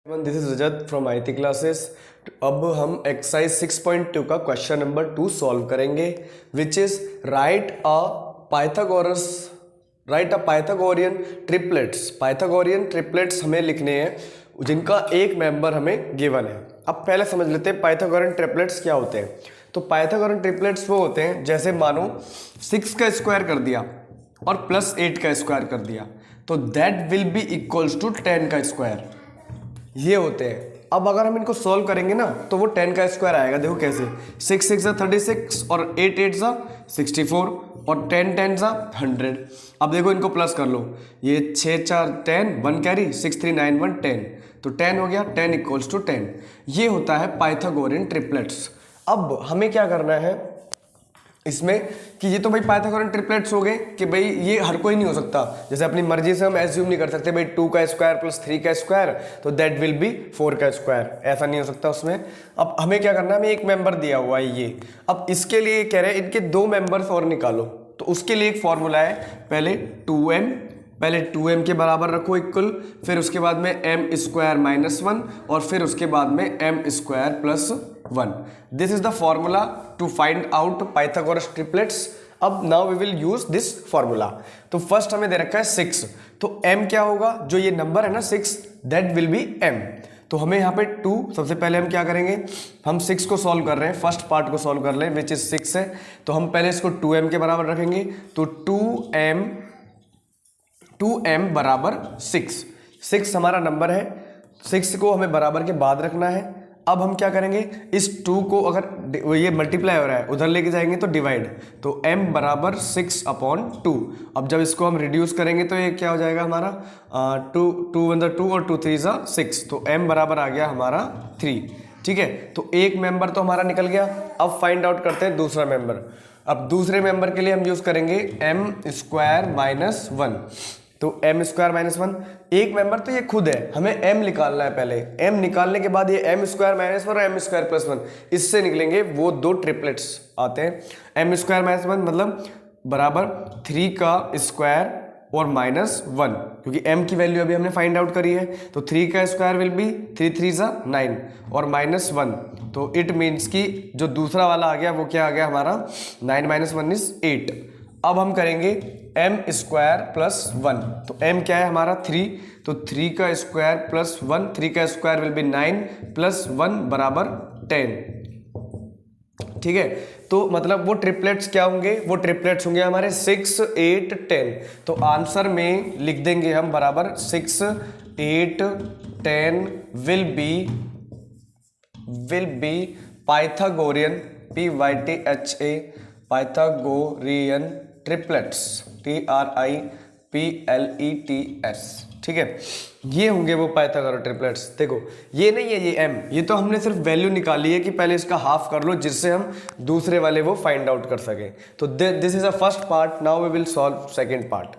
This is Rajat from IT classes. अब हम exercise 6.2 का क्वेश्चन नंबर 2 सॉल्व करेंगे, which is right a Pythagorean triplets. Pythagorean triplets हमें लिखने हैं जिनका एक मेंबर हमें गिवन है। अब पहले समझ लेते हैं पाइथागोरियन ट्रिपलेट्स क्या होते हैं। तो पाइथागोरियन ट्रिपलेट्स वो होते हैं जैसे मानो 6 का स्क्वायर कर दिया और प्लस 8 का स्क्वायर कर दिया, तो that will be equals to 10 का स्क्वायर। ये होते हैं। अब अगर हम इनको सॉल्व करेंगे ना तो वो 10 का स्क्वायर आएगा। देखो कैसे, 6 6 ज़ा 36 और 8 8 ज़ा 64 और 10 10 ज़ा 100। अब देखो इनको प्लस कर लो, ये 6 4 10 1 कैरी 6 3 9 1 10, तो 10 हो गया, 10 इक्वल्स टू 10। ये होता है पाइथागोरियन ट्रिपलेट्स। अब हमें क्या करना है इसमें कि ये तो भाई पाइथागोरियन ट्रिपलेट्स हो गए कि भाई ये हर कोई नहीं हो सकता, जैसे अपनी मर्जी से हम एज्यूम नहीं कर सकते भाई 2 का स्क्वायर प्लस 3 का स्क्वायर तो दैट विल बी 4 का स्क्वायर, ऐसा नहीं हो सकता उसमें। अब हमें क्या करना है, हमें एक मेंबर दिया हुआ है ये। अब इसके लिए कह रहे हैं इनके दो मेंबर्स और निकालो, तो उसके लिए एक फॉर्मूला है, पहले 2m के बराबर रखो इक्वल, फिर उसके बाद में m स्क्वायर माइनस 1 और फिर उसके बाद में m square plus 1। This is the formula to find out Pythagoras triplets. अब now we will use this formula. तो फर्स्ट हमें दे रखा है 6, तो m क्या होगा, जो ये नंबर है ना 6, दैट विल बी m। तो हमें यहाँ पे 2, सबसे पहले हम क्या करेंगे, हम 6 को सॉल्व कर रहे हैं, फर्स्ट पार्ट को सॉल्व कर रहे हैं विच इज 6 है, तो हम पहले इसको 2m के बराबर रखेंगे, तो 2m बराबर 6 हमारा नंबर है, 6 को हमें बराबर के बाद रखना है। अब हम क्या करेंगे, इस 2 को अगर ये मल्टीप्लाई हो रहा है उधर लेके जाएंगे तो डिवाइड, तो m बराबर 6/2। अब जब इसको हम रिड्यूस करेंगे तो ये क्या हो जाएगा हमारा 2 1 2 और 2 3 6, तो m बराबर आ गया हमारा 3। ठीक है, तो एक मेंबर तो हमारा निकल गया। अब फाइंड आउट करते हैं दूसरा मेंबर। अब दूसरे मेंबर के लिए हम यूज करेंगे m स्क्वायर माइनस 1, तो m स्क्वायर माइनस 1। एक मेंबर तो ये खुद है, हमें m निकालना है पहले। m निकालने के बाद ये m स्क्वायर माइनस 1 और m स्क्वायर प्लस 1, इससे निकलेंगे वो दो ट्रिपलेट्स आते हैं। m स्क्वायर माइनस 1 मतलब बराबर 3 का स्क्वायर और माइनस 1, क्योंकि m की वैल्यू अभी हमने फाइंड आउट करी है, तो 3 का स्क्वायर विल बी 3 3 ज़ा 9 और माइनस 1, तो इट मीन्स कि जो दूसरा वाला आ गया वो क्या आ गया हमारा 9 माइनस 1 इज 8। अब हम करेंगे m स्क्वायर प्लस 1, तो m क्या है हमारा 3, तो 3 का स्क्वायर प्लस 1, 3 का स्क्वायर विल बी 9 प्लस 1 बराबर 10। ठीक है, तो मतलब वो ट्रिपलेट्स क्या होंगे, वो ट्रिपलेट्स होंगे हमारे 6 8 10। तो आंसर में लिख देंगे हम बराबर 6 8 10 will be Pythagorean PYTHA Pythagorean triplets TRIPLETS। ठीक है, ये होंगे वो पाइथागोरियन ट्रिपलेट्स। देखो ये नहीं है ये m, ये तो हमने सिर्फ वैल्यू निकाली है कि पहले इसका हाफ कर लो जिससे हम दूसरे वाले वो फाइंड आउट कर सके। तो this is a first part. Now we will solve second part.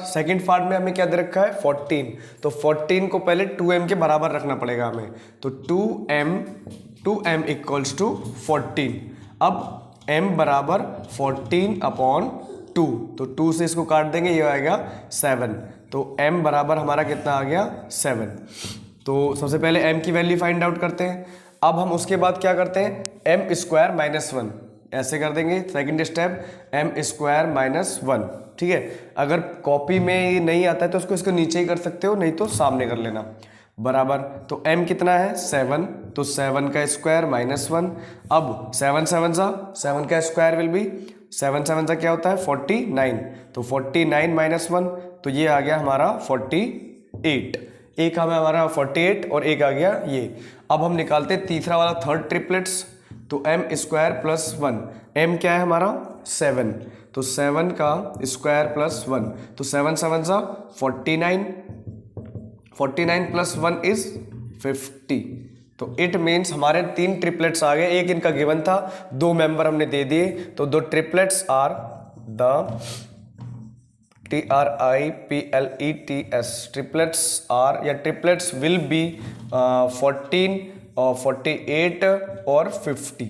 Second part में हमें क्या दे रखा है 14, तो 14 को पहले 2m के बराबर रखना पड़ेगा हमें, तो 2m इक्वल्स टू 14। अब m बराबर 14/2, तो 2 से इसको काट देंगे, ये आएगा 7, तो m बराबर हमारा कितना आ गया 7। तो सबसे पहले m की वैल्यू फाइंड आउट करते हैं। अब हम उसके बाद क्या करते हैं, m स्क्वायर माइनस 1 ऐसे कर देंगे, second step m square minus 1। ठीक है, अगर कॉपी में नहीं आता है तो उसको इसको नीचे ही कर सकते हो, नहीं तो सामने कर लेना बराबर। तो m कितना है 7, तो 7 का स्क्वायर माइनस 1। अब 7 7 सा 7 का स्क्वायर विल बी 7 7 सा क्या होता है 49, तो 49 माइनस 1, तो ये आ गया हमारा 48। एक हमें हमारा 48 और एक आ गया ये। अब हम निकालते हैं तीसरा वाला थर्ड ट्रिपलेट्स, तो m स्क्वायर प्लस 1, m क्या है हमारा 7, तो 7 का स्क्वायर प्लस 1, तो 7 7 सा 49 प्लस 1 इज 50। तो इट मीन्स हमारे 3 ट्रिपलेट्स आ गए, एक इनका गिवन था, 2 मेंबर हमने दे दिए, तो 2 triplets are the TRIPLETS triplets are या ट्रिपलेट्स विल बी 14 और 48 और 50।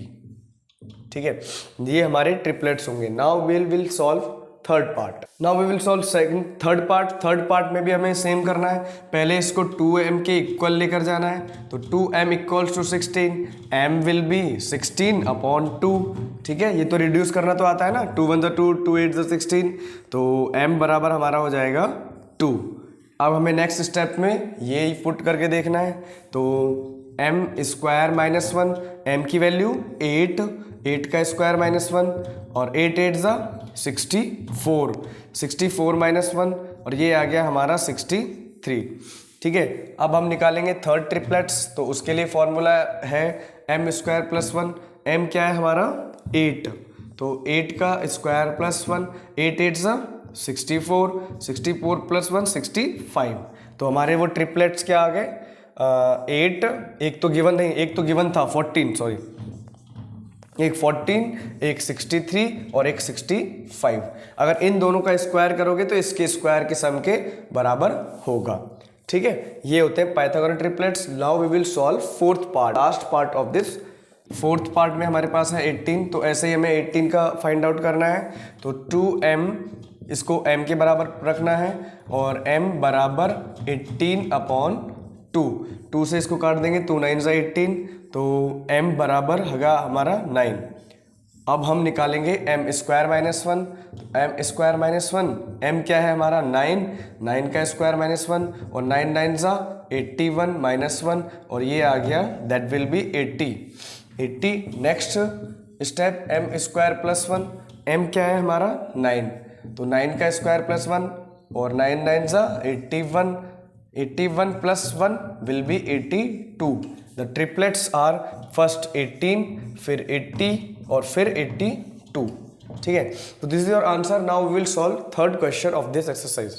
ठीक है, ये हमारे ट्रिपलेट्स होंगे। Now will solve third part. Now we will solve second third part. Third part में भी हमें सेम करना है। पहले इसको 2m के इक्वल लेकर जाना है, तो 2m equals to 16, m will be 16/2। ठीक है, ये तो रिड्यूस करना तो आता है ना, 2 1 2 2 8 16, तो m बराबर हमारा हो जाएगा 2। अब हमें नेक्स्ट स्टेप में ये पुट करके देखना है, तो m स्क्वायर माइनस 1, m की वैल्यू 8, 8 का स्क्वायर माइनस 1, और 8 8 ज़ा 64, 64 माइनस 1, और ये आ गया हमारा 63। ठीक है, अब हम निकालेंगे थर्ड ट्रिपलेट्स, तो उसके लिए फॉर्मूला है m स्क्वायर प्लस 1, m क्या है हमारा 8, तो 8 का स्क्वायर प्लस 1, 8 8 ज़ा 64, 64 प्लस 1 65। तो हमारे वो ट्रिपलेट्स क्या आ गए, 8, एक तो गिवन नहीं, एक तो गिवन था 14, सॉरी, एक 14, एक 63 और एक 65। अगर इन दोनों का स्क्वायर करोगे तो इसके स्क्वायर के सम के बराबर होगा। ठीक है, ये होते हैं Pythagorean triplets. Now we will solve fourth part, last part of this. Fourth part में हमारे पास है 18, तो ऐसे ही हमें 18 का फाइंड आउट करना है। तो 2m, इसको m के बराबर रखना है, और m बराबर 18/2, 2 से इसको काट देंगे, 2 9 = 18, तो m बराबर होगा हमारा 9। अब हम निकालेंगे m square minus 1, m square minus 1, m क्या है हमारा 9, 9 का स्क्वायर माइनस 1, और 9 9 ज़ा 81 माइनस 1, और ये आ गया that will B 80। Next step m square plus 1, m क्या है हमारा 9, तो 9 का स्क्वायर प्लस 1, और 9 9 ज़ा 81, 81 plus 1 will be 82। The triplets are first 18, फिर 80 और फिर 82। ठीक है, तो this is your answer. Now we will solve third question of this exercise.